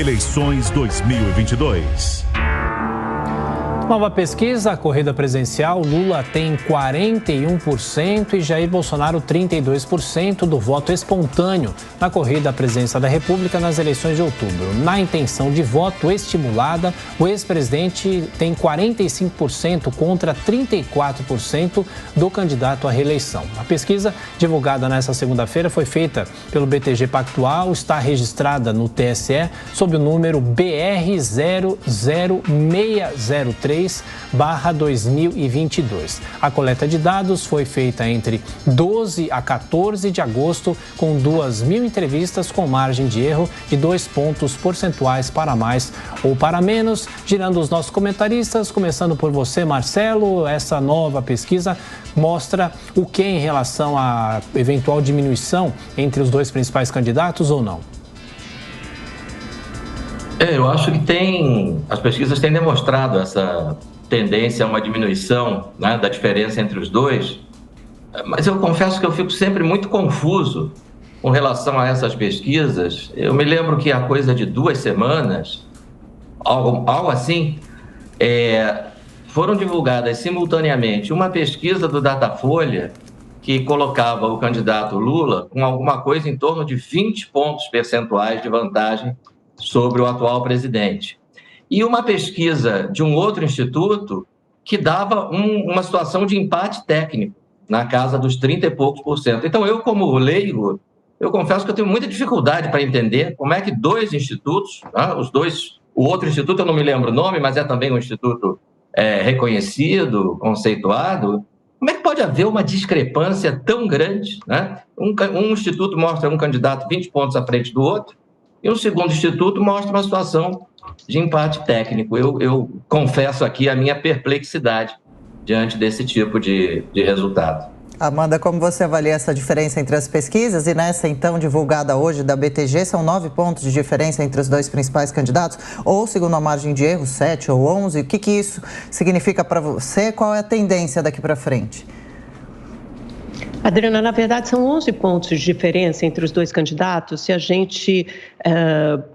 Eleições 2022. Nova pesquisa, a corrida presidencial, Lula tem 41% e Jair Bolsonaro 32% do voto espontâneo na corrida à presidência da República nas eleições de outubro. Na intenção de voto estimulada, o ex-presidente tem 45% contra 34% do candidato à reeleição. A pesquisa, divulgada nesta segunda-feira, foi feita pelo BTG Pactual, está registrada no TSE sob o número BR00603/2022. A coleta de dados foi feita entre 12 a 14 de agosto, com 2.000 entrevistas com margem de erro de 2 pontos percentuais para mais ou para menos. Girando os nossos comentaristas, começando por você, Marcelo, essa nova pesquisa mostra o que em relação à eventual diminuição entre os dois principais candidatos ou não? Eu acho que as pesquisas têm demonstrado essa tendência a uma diminuição, né, da diferença entre os dois, mas eu confesso que eu fico sempre muito confuso com relação a essas pesquisas. Eu me lembro que há coisa de 2 semanas, algo assim, foram divulgadas simultaneamente uma pesquisa do Datafolha que colocava o candidato Lula com alguma coisa em torno de 20 pontos percentuais de vantagem sobre o atual presidente. E uma pesquisa de um outro instituto que dava uma situação de empate técnico, na casa dos 30 e poucos %. Então, eu, como leigo, eu confesso que eu tenho muita dificuldade para entender como é que 2 institutos, tá? O outro instituto, eu não me lembro o nome, mas é também um instituto reconhecido, conceituado, como é que pode haver uma discrepância tão grande, né? Um instituto mostra um candidato 20 pontos à frente do outro, e um segundo instituto mostra uma situação de empate técnico. Eu confesso aqui a minha perplexidade diante desse tipo de resultado. Amanda, como você avalia essa diferença entre as pesquisas? E nessa, então, divulgada hoje da BTG, são 9 pontos de diferença entre os dois principais candidatos? Ou, segundo a margem de erro, 7 ou 11? O que isso significa para você? Qual é a tendência daqui para frente? Adriana, na verdade, são 11 pontos de diferença entre os dois candidatos, se a gente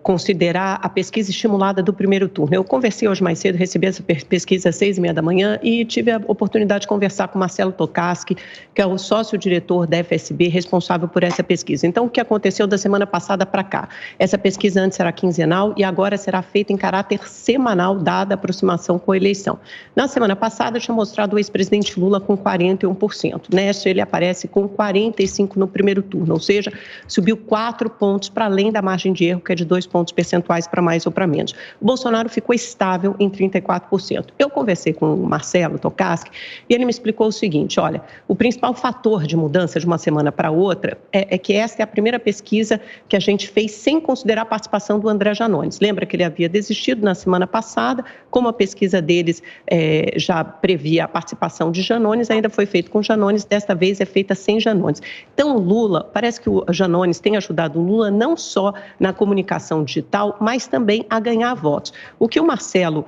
considerar a pesquisa estimulada do primeiro turno. Eu conversei hoje mais cedo, recebi essa pesquisa às 6h30 da manhã e tive a oportunidade de conversar com Marcelo Tokarski, que é o sócio-diretor da FSB, responsável por essa pesquisa. Então, o que aconteceu da semana passada para cá? Essa pesquisa antes era quinzenal e agora será feita em caráter semanal, dada a aproximação com a eleição. Na semana passada, eu tinha mostrado o ex-presidente Lula com 41%. Neste, ele aparece com 45% no primeiro turno, ou seja, subiu 4 pontos para além da margem de erro, que é de 2 pontos percentuais para mais ou para menos. O Bolsonaro ficou estável em 34%. Eu conversei com o Marcelo Tokarski e ele me explicou o seguinte: olha, o principal fator de mudança de uma semana para outra é que esta é a primeira pesquisa que a gente fez sem considerar a participação do André Janones. Lembra que ele havia desistido na semana passada, como a pesquisa deles já previa a participação de Janones, ainda foi feito com Janones, desta vez é feita sem Janones. Então, o Lula, parece que o Janones tem ajudado o Lula não só na comunicação digital, mas também a ganhar votos. O que o Marcelo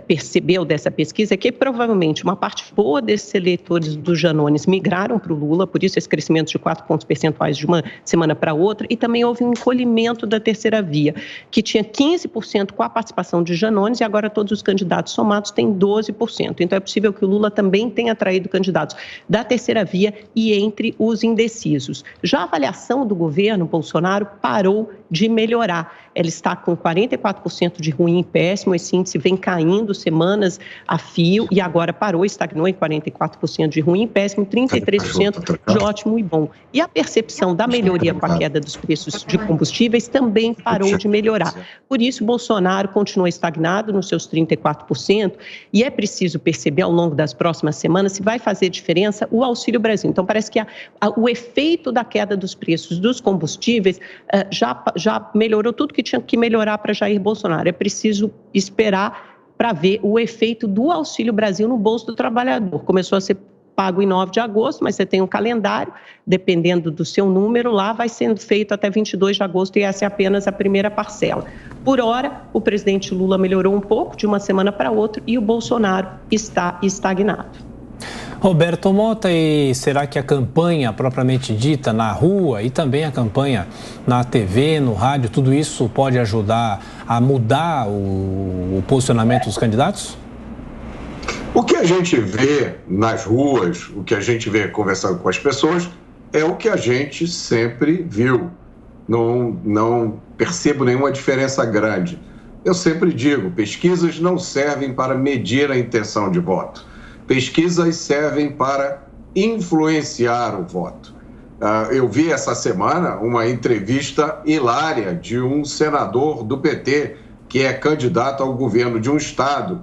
percebeu dessa pesquisa é que provavelmente uma parte boa desses eleitores do Janones migraram para o Lula, por isso esse crescimento de 4 pontos percentuais de uma semana para outra, e também houve um encolhimento da terceira via, que tinha 15% com a participação de Janones e agora todos os candidatos somados têm 12%. Então é possível que o Lula também tenha atraído candidatos da terceira via e entre os indecisos. Já a avaliação do governo Bolsonaro parou de melhorar. Ela está com 44% de ruim e péssimo, esse índice vem caindo semanas a fio e agora parou, estagnou em 44% de ruim e péssimo, 33% de ótimo e bom. E a percepção da melhoria com a queda dos preços de combustíveis também parou de melhorar. Por isso, Bolsonaro continua estagnado nos seus 34% e é preciso perceber ao longo das próximas semanas se vai fazer diferença o Auxílio Brasil. Então, parece que o efeito da queda dos preços dos combustíveis já melhorou tudo que tinha que melhorar para Jair Bolsonaro. É preciso esperar para ver o efeito do Auxílio Brasil no bolso do trabalhador. Começou a ser pago em 9 de agosto, mas você tem um calendário, dependendo do seu número, lá vai sendo feito até 22 de agosto e essa é apenas a primeira parcela. Por hora, o presidente Lula melhorou um pouco de uma semana para outra e o Bolsonaro está estagnado. Roberto Mota, e será que a campanha propriamente dita na rua e também a campanha na TV, no rádio, tudo isso pode ajudar a mudar o posicionamento dos candidatos? O que a gente vê nas ruas, o que a gente vê conversando com as pessoas, é o que a gente sempre viu. Não percebo nenhuma diferença grande. Eu sempre digo, pesquisas não servem para medir a intenção de voto. Pesquisas servem para influenciar o voto. Eu vi essa semana uma entrevista hilária de um senador do PT, que é candidato ao governo de um estado.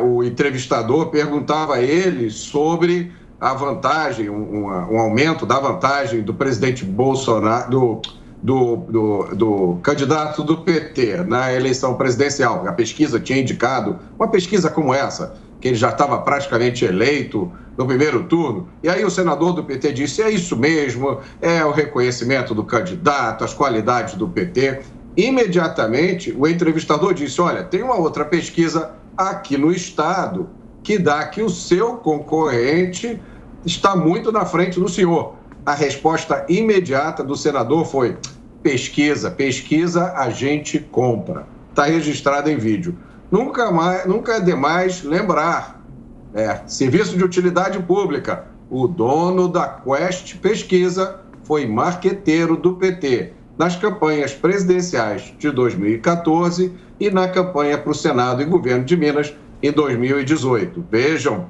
O entrevistador perguntava a ele sobre a vantagem, um aumento da vantagem do presidente Bolsonaro, do candidato do PT na eleição presidencial. A pesquisa tinha indicado, uma pesquisa como essa, que ele já estava praticamente eleito no primeiro turno. E aí o senador do PT disse, é isso mesmo, é o reconhecimento do candidato, as qualidades do PT. Imediatamente, o entrevistador disse, olha, tem uma outra pesquisa aqui no estado que dá que o seu concorrente está muito na frente do senhor. A resposta imediata do senador foi, pesquisa a gente compra. Está registrado em vídeo. Nunca é demais lembrar, serviço de utilidade pública, o dono da Quest Pesquisa foi marqueteiro do PT nas campanhas presidenciais de 2014 e na campanha para o Senado e Governo de Minas em 2018. Vejam,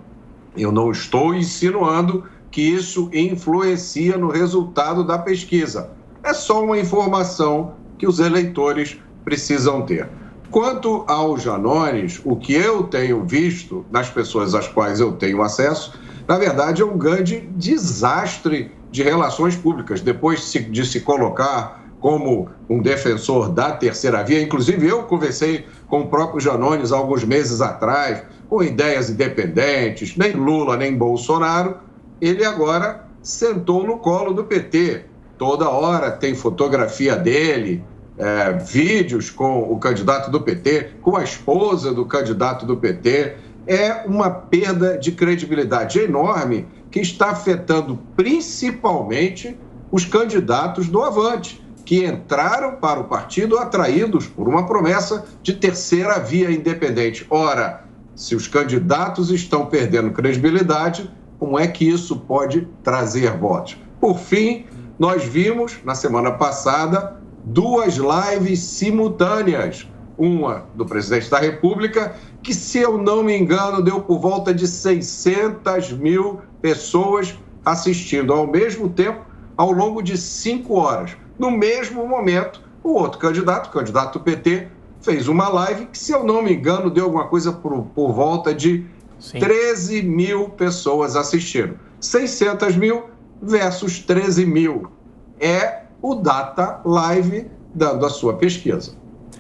eu não estou insinuando que isso influencia no resultado da pesquisa. É só uma informação que os eleitores precisam ter. Quanto aos Janones, o que eu tenho visto nas pessoas às quais eu tenho acesso, na verdade é um grande desastre de relações públicas. Depois de se colocar como um defensor da terceira via, inclusive eu conversei com o próprio Janones há alguns meses atrás, com ideias independentes, nem Lula nem Bolsonaro, ele agora sentou no colo do PT. Toda hora tem fotografia dele, vídeos com o candidato do PT, com a esposa do candidato do PT. É uma perda de credibilidade enorme que está afetando principalmente os candidatos do Avante, que entraram para o partido atraídos por uma promessa de terceira via independente. Ora, se os candidatos estão perdendo credibilidade, como é que isso pode trazer votos? Por fim, nós vimos, na semana passada, 2 lives simultâneas. Uma do presidente da República, que, se eu não me engano, deu por volta de 600 mil pessoas assistindo ao mesmo tempo, ao longo de 5 horas. No mesmo momento, o outro candidato, o candidato do PT, fez uma live que, se eu não me engano, deu alguma coisa por volta de 13 mil pessoas assistindo. 600 mil versus 13 mil. É o Data Live dando a sua pesquisa.